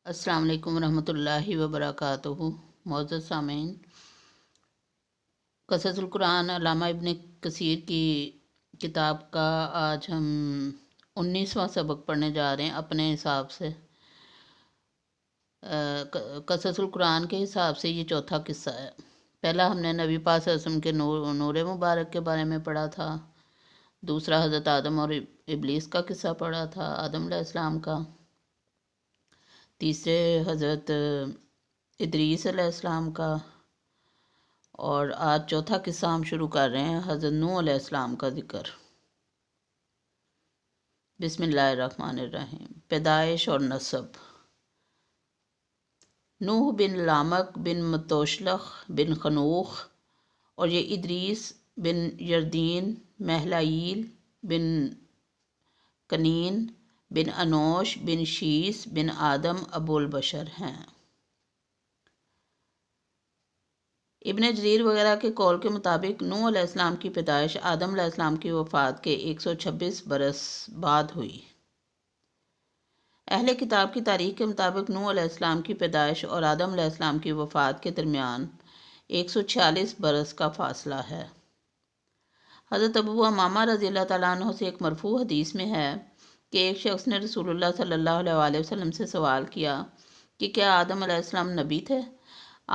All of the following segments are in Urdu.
السلام علیکم ورحمۃ اللہ وبرکاتہ۔ معزز سامعین، قصص القرآن علامہ ابن کثیر کی کتاب کا آج ہم 19واں سبق پڑھنے جا رہے ہیں اپنے حساب سے۔ قصص القرآن کے حساب سے یہ چوتھا قصہ ہے۔ پہلا ہم نے نبی پاک صلی اللہ علیہ وسلم کے نور مبارک کے بارے میں پڑھا تھا، دوسرا حضرت آدم اور ابلیس کا قصہ پڑھا تھا، آدم علیہ السلام کا، تیسرے حضرت ادریس علیہ السلام کا، اور آج چوتھا قصہ ہم شروع کر رہے ہیں حضرت نوح علیہ السلام کا ذکر۔ بسم اللہ الرحمن الرحیم۔ پیدائش اور نسب۔ نوح بن لامک بن متوشلخ بن خنوخ، اور یہ ادریس بن یردین محلائیل بن کنین بن انوش بن شیس بن آدم ابو البشر ہیں۔ ابن جریر وغیرہ کے قول کے مطابق نوح علیہ السلام کی پیدائش آدم علیہ السلام کی وفات کے 126 برس بعد ہوئی۔ اہل کتاب کی تاریخ کے مطابق نوح علیہ السلام کی پیدائش اور آدم علیہ السلام کی وفات کے درمیان 146 برس کا فاصلہ ہے۔ حضرت ابو امامہ رضی اللہ تعالیٰ عنہ سے ایک مرفوع حدیث میں ہے کہ ایک شخص نے رسول اللہ صلی اللہ علیہ وآلہ وسلم سے سوال کیا کہ کیا آدم علیہ السلام نبی تھے؟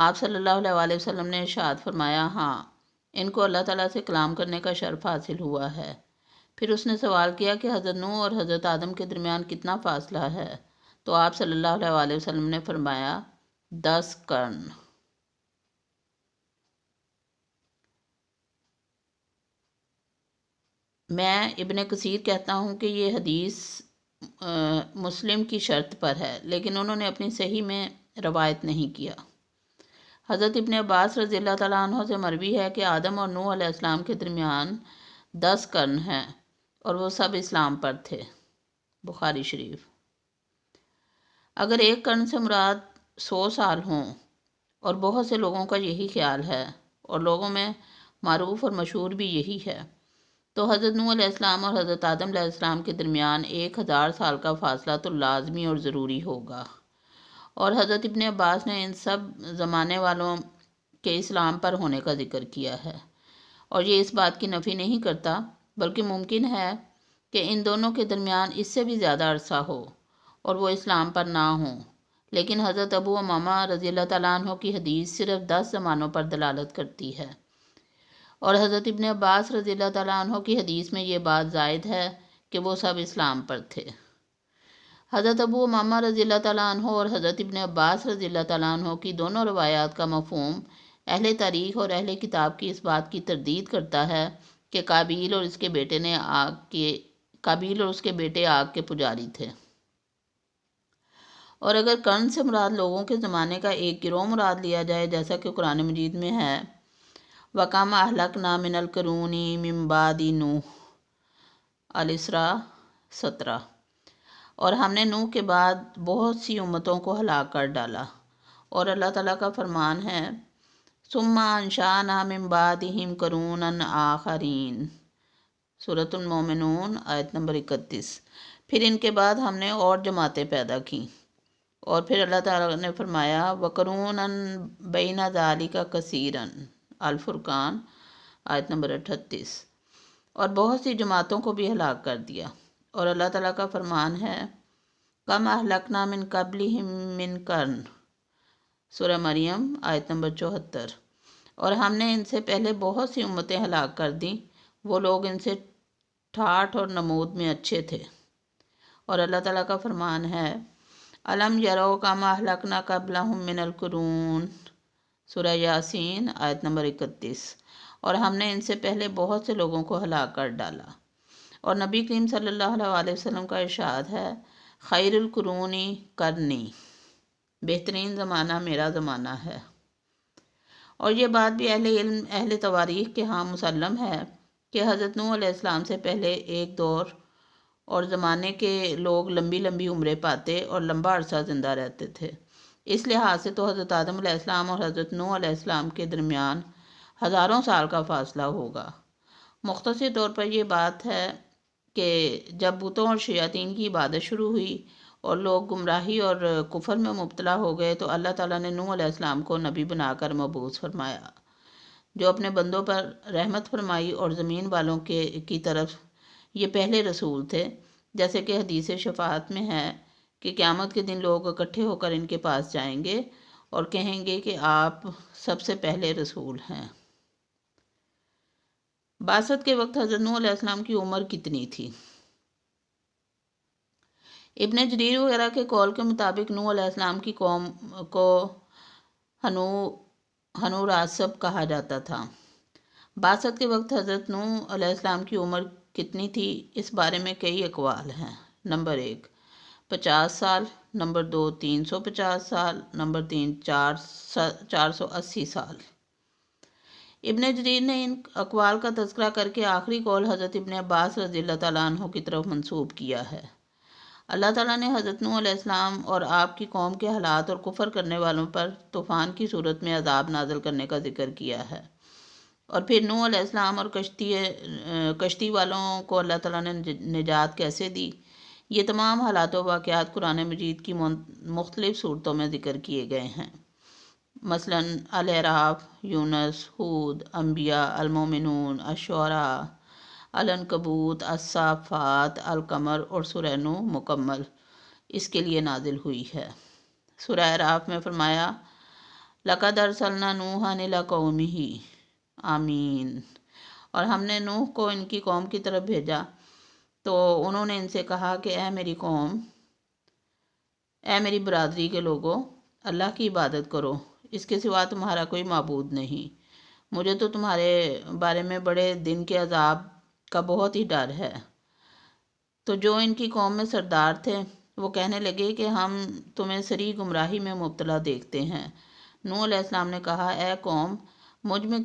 آپ صلی اللہ علیہ وآلہ وسلم نے ارشاد فرمایا، ہاں، ان کو اللہ تعالیٰ سے کلام کرنے کا شرف حاصل ہوا ہے۔ پھر اس نے سوال کیا کہ حضرت نوح اور حضرت آدم کے درمیان کتنا فاصلہ ہے؟ تو آپ صلی اللہ علیہ وآلہ وسلم نے فرمایا 10 قرن۔ میں ابن کثیر کہتا ہوں کہ یہ حدیث مسلم کی شرط پر ہے، لیکن انہوں نے اپنی صحیح میں روایت نہیں کیا۔ حضرت ابن عباس رضی اللہ تعالیٰ عنہ سے مروی ہے کہ آدم اور نوح علیہ السلام کے درمیان 10 قرن ہیں اور وہ سب اسلام پر تھے۔ بخاری شریف۔ اگر ایک قرن سے مراد 100 سال ہوں، اور بہت سے لوگوں کا یہی خیال ہے اور لوگوں میں معروف اور مشہور بھی یہی ہے، تو حضرت نوح علیہ السلام اور حضرت آدم علیہ السلام کے درمیان 1000 سال کا فاصلہ تو لازمی اور ضروری ہوگا۔ اور حضرت ابن عباس نے ان سب زمانے والوں کے اسلام پر ہونے کا ذکر کیا ہے، اور یہ اس بات کی نفی نہیں کرتا، بلکہ ممکن ہے کہ ان دونوں کے درمیان اس سے بھی زیادہ عرصہ ہو اور وہ اسلام پر نہ ہوں، لیکن حضرت ابو امامہ رضی اللہ تعالیٰ عنہ کی حدیث صرف 10 زمانوں پر دلالت کرتی ہے، اور حضرت ابن عباس رضی اللہ تعالیٰ عنہ کی حدیث میں یہ بات زائد ہے کہ وہ سب اسلام پر تھے۔ حضرت ابو امامہ رضی اللہ تعالیٰ عنہ اور حضرت ابن عباس رضی اللہ تعالیٰ عنہ کی دونوں روایات کا مفہوم اہل تاریخ اور اہل کتاب کی اس بات کی تردید کرتا ہے کہ قابیل اور اس کے بیٹے آگ کے پجاری تھے۔ اور اگر قرن سے مراد لوگوں کے زمانے کا ایک گروہ مراد لیا جائے، جیسا کہ قرآن مجید میں ہے وَكَمْ أَهْلَكْنَا مِنَ الْقُرُونِ مِنْ بَعْدِ نُوحٍ، الاسراء 17، اور ہم نے نوح کے بعد بہت سی امتوں کو ہلاک کر ڈالا۔ اور اللہ تعالیٰ کا فرمان ہے ثُمَّ أَنشَأْنَا مِن بَعْدِهِمْ قُرُونًا آخَرِينَ، سورۃ المومنون آیت نمبر 31۔ پھر ان کے بعد ہم نے اور جماعتیں پیدا کیں، اور پھر اللہ تعالیٰ نے فرمایا وَقُرُونًا بَيْنَ ذَلِكَ كَثِيرًا، الفرقان آیت نمبر 38، اور بہت سی جماعتوں کو بھی ہلاک کر دیا۔ اور اللہ تعالیٰ کا فرمان ہے کم اہلکنا من قبلہم من قرن، سورہ مریم آیت نمبر 74، اور ہم نے ان سے پہلے بہت سی امتیں ہلاک کر دیں، وہ لوگ ان سے ٹھاٹھ اور نمود میں اچھے تھے۔ اور اللہ تعالیٰ کا فرمان ہے الم یروا کم اہلکنا قبلہم من القرون، سورہ یاسین آیت نمبر 31، اور ہم نے ان سے پہلے بہت سے لوگوں کو ہلاک کر ڈالا۔ اور نبی کریم صلی اللہ علیہ وآلہ وسلم کا ارشاد ہے خیر القرون قرنی، بہترین زمانہ میرا زمانہ ہے۔ اور یہ بات بھی اہل علم اہل تواریخ کے ہاں مسلم ہے کہ حضرت نوح علیہ السلام سے پہلے ایک دور اور زمانے کے لوگ لمبی لمبی عمریں پاتے اور لمبا عرصہ زندہ رہتے تھے۔ اس لحاظ سے تو حضرت آدم علیہ السلام اور حضرت نوح علیہ السلام کے درمیان ہزاروں سال کا فاصلہ ہوگا۔ مختصر طور پر یہ بات ہے کہ جب بتوں اور شیاطین کی عبادت شروع ہوئی اور لوگ گمراہی اور کفر میں مبتلا ہو گئے تو اللہ تعالیٰ نے نوح علیہ السلام کو نبی بنا کر مبعوث فرمایا، جو اپنے بندوں پر رحمت فرمائی، اور زمین والوں کی طرف یہ پہلے رسول تھے، جیسے کہ حدیث شفاعت میں ہے کہ قیامت کے دن لوگ اکٹھے ہو کر ان کے پاس جائیں گے اور کہیں گے کہ آپ سب سے پہلے رسول ہیں۔ بعثت کے وقت حضرت نوح علیہ السلام کی عمر کتنی تھی؟ ابن جریر وغیرہ کے قول کے مطابق نوح علیہ السلام کی قوم کو ہنو راسب کہا جاتا تھا۔ بعثت کے وقت حضرت نوح علیہ السلام کی عمر کتنی تھی، اس بارے میں کئی اقوال ہیں۔ نمبر 1 50 سال، نمبر 2 350 سال، نمبر 3 480 سال۔ ابن جریر نے ان اقوال کا تذکرہ کر کے آخری قول حضرت ابن عباس رضی اللہ تعالیٰ عنہ کی طرف منسوب کیا ہے۔ اللہ تعالیٰ نے حضرت نوح علیہ السلام اور آپ کی قوم کے حالات اور کفر کرنے والوں پر طوفان کی صورت میں عذاب نازل کرنے کا ذکر کیا ہے، اور پھر نوح علیہ السلام اور کشتی والوں کو اللہ تعالیٰ نے نجات کیسے دی، یہ تمام حالات و واقعات قرآن مجید کی مختلف صورتوں میں ذکر کیے گئے ہیں، مثلاً الاعراف، یونس، ہود، انبیاء، المومنون، الشعراء، العنکبوت، الصافات، القمر، اور سورہ نوح مکمل اس کے لیے نازل ہوئی ہے۔ سورہ اعراف میں فرمایا لَقَدْ أَرْسَلْنَا نُوحًا إِلَىٰ قَوْمِهِ آمین، اور ہم نے نوح کو ان کی قوم کی طرف بھیجا تو انہوں نے ان سے کہا کہ اے میری قوم، اے میری برادری کے لوگوں، اللہ کی عبادت کرو، اس کے سوا تمہارا کوئی معبود نہیں، مجھے تو تمہارے بارے میں بڑے دن کے عذاب کا بہت ہی ڈر ہے۔ تو جو ان کی قوم میں سردار تھے وہ کہنے لگے کہ ہم تمہیں سری گمراہی میں مبتلا دیکھتے ہیں۔ نوح علیہ السلام نے کہا اے قوم، مجھ میں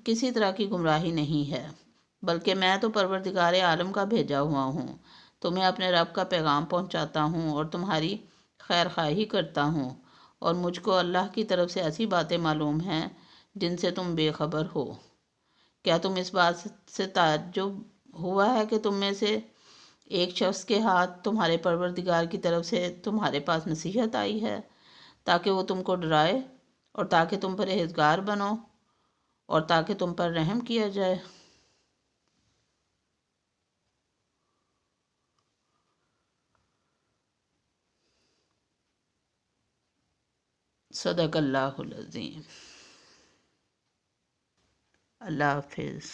کسی طرح کی گمراہی نہیں ہے، بلکہ میں تو پروردگار عالم کا بھیجا ہوا ہوں، تمہیں اپنے رب کا پیغام پہنچاتا ہوں اور تمہاری خیر خواہی کرتا ہوں، اور مجھ کو اللہ کی طرف سے ایسی باتیں معلوم ہیں جن سے تم بے خبر ہو۔ کیا تم اس بات سے تعجب ہوا ہے کہ تم میں سے ایک شخص کے ہاتھ تمہارے پروردگار کی طرف سے تمہارے پاس نصیحت آئی ہے تاکہ وہ تم کو ڈرائے اور تاکہ تم پرہیزگار بنو اور تاکہ تم پر رحم کیا جائے؟ صدق اللہ العظیم۔ اللہ حافظ۔